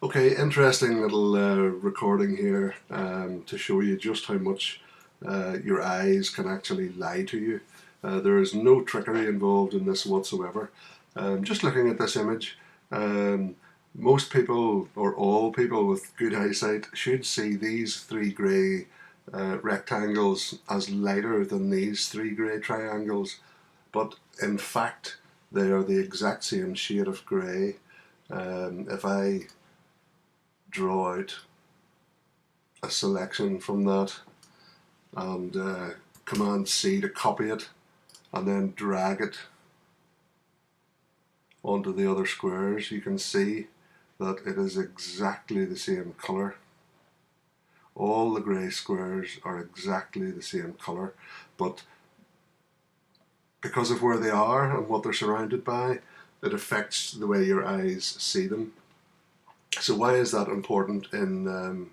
Okay, interesting little recording here to show you just how much your eyes can actually lie to you. There is no trickery involved in this whatsoever. Just looking at this image, um, most people or all people with good eyesight should see these three grey rectangles as lighter than these three grey triangles, but in fact they are the exact same shade of grey. If I draw out a selection from that and Command C to copy it and then drag it onto the other squares, you can see that it is exactly the same colour. All the grey squares are exactly the same colour, but because of where they are and what they're surrounded by, it affects the way your eyes see them. So why is that important in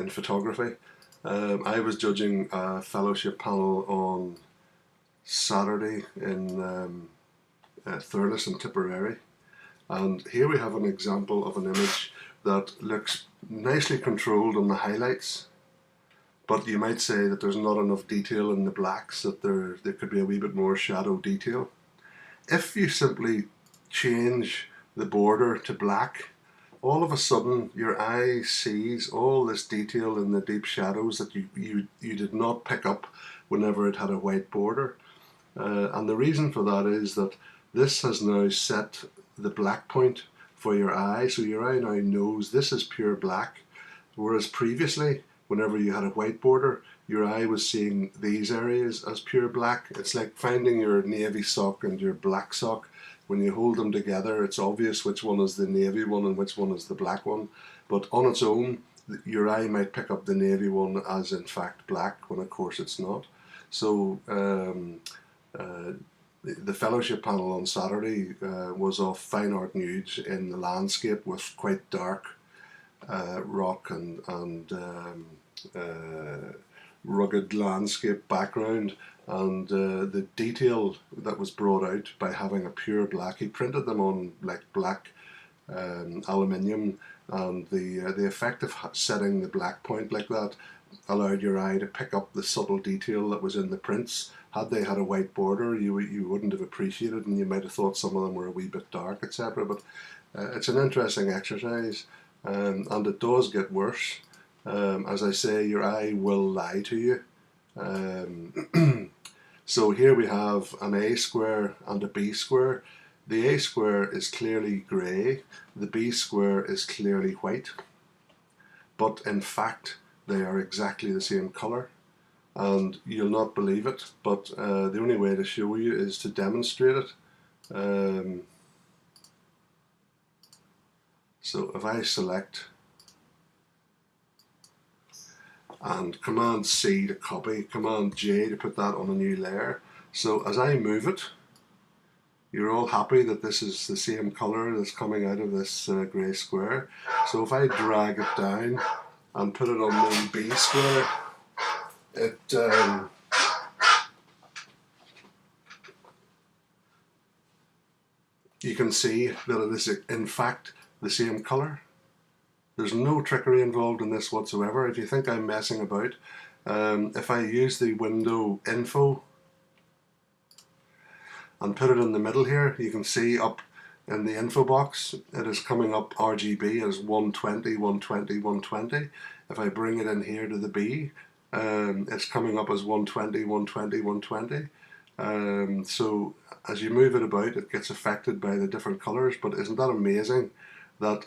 photography? I was judging a fellowship panel on Saturday in Thurles and Tipperary, and here we have an example of an image that looks nicely controlled on the highlights, but you might say that there's not enough detail in the blacks, that there could be a wee bit more shadow detail. If you simply change the border to black, all of a sudden your eye sees all this detail in the deep shadows that you did not pick up whenever it had a white border. And the reason for that is that this has now set the black point for your eye, so your eye now knows this is pure black, whereas previously, whenever you had a white border, your eye was seeing these areas as pure black. It's like finding your navy sock and your black sock. When you hold them together, it's obvious which one is the navy one and which one is the black one, but on its own, your eye might pick up the navy one as in fact black, when of course it's not. So uh, the fellowship panel on Saturday was of fine art nudes in the landscape with quite dark rock and rugged landscape background, and the detail that was brought out by having a pure black. He printed them on like black aluminium, and the effect of setting the black point like that allowed your eye to pick up the subtle detail that was in the prints. Had they had a white border, you wouldn't have appreciated, and you might have thought some of them were a wee bit dark, etc. But it's an interesting exercise, and it does get worse. As I say, your eye will lie to you. So here we have an A square and a B square. The A square is clearly grey, the B square is clearly white, but in fact they are exactly the same colour, and you'll not believe it, but the only way to show you is to demonstrate it. So if I select and Command C to copy, Command J to put that on a new layer, so as I move it, you're all happy that this is the same colour that's coming out of this grey square. So if I drag it down and put it on the B square, it you can see that it is in fact the same colour. There's no trickery involved in this whatsoever. If you think I'm messing about, if I use the window info and put it in the middle here, you can see up in the info box it is coming up RGB as 120, 120, 120. If I bring it in here to the B, it's coming up as 120, 120, 120. So as you move it about, it gets affected by the different colours, but isn't that amazing that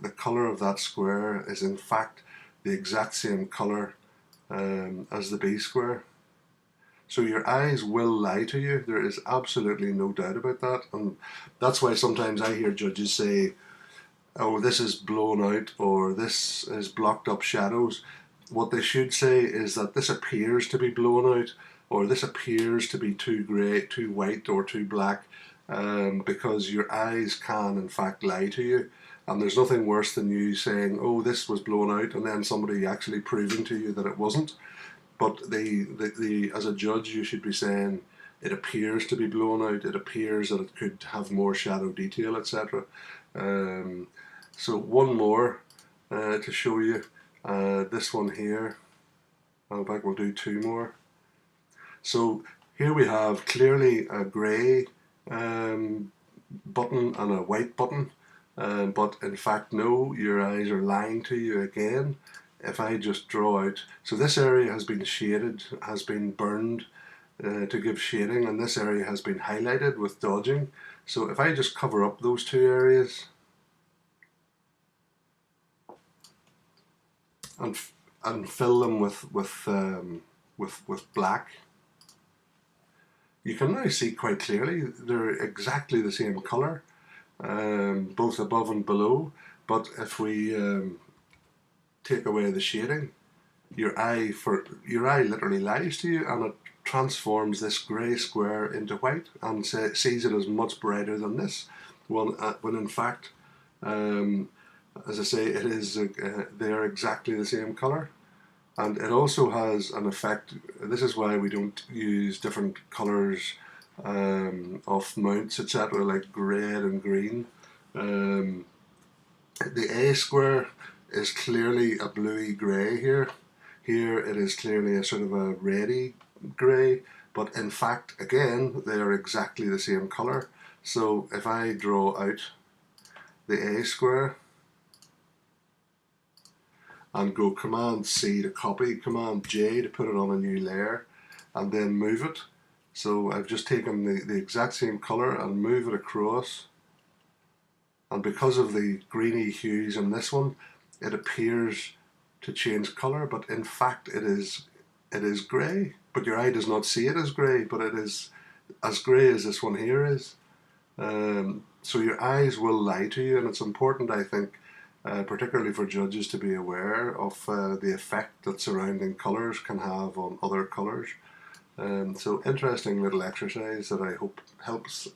the colour of that square is in fact the exact same colour as the B square? So your eyes will lie to you. There is absolutely no doubt about that, and that's why sometimes I hear judges say, oh, this is blown out or this is blocked up shadows. What they should say is that this appears to be blown out, or this appears to be too grey, too white or too black, because your eyes can in fact lie to you. And there's nothing worse than you saying, oh, this was blown out, and then somebody actually proving to you that it wasn't. But as a judge, you should be saying, it appears to be blown out, it appears that it could have more shadow detail, etc. So one more to show you. This one here. In fact, we'll do two more. So here we have clearly a grey button and a white button, but in fact no, your eyes are lying to you again. If I just draw out, so this area has been shaded, has been burned to give shading, and this area has been highlighted with dodging. So if I just cover up those two areas and fill them with black, you can now see quite clearly they're exactly the same colour, both above and below. But if we take away the shading, your eye literally lies to you, and it transforms this grey square into white and sees it as much brighter than this. When in fact, as I say, it is they are exactly the same colour. And it also has an effect. This is why we don't use different colours of mounts, etc., like red and green. The A square is clearly a bluey grey here. Here it is clearly a sort of a reddy grey, but in fact, again, they are exactly the same colour. So if I draw out the A square and go Command C to copy, Command J to put it on a new layer, and then move it. So I've just taken the exact same colour and move it across, and because of the greeny hues in this one, it appears to change colour, but in fact it is grey. But your eye does not see it as grey, but it is as grey as this one here is. So your eyes will lie to you, and it's important, I think, particularly for judges, to be aware of the effect that surrounding colours can have on other colours. So interesting little exercise that I hope helps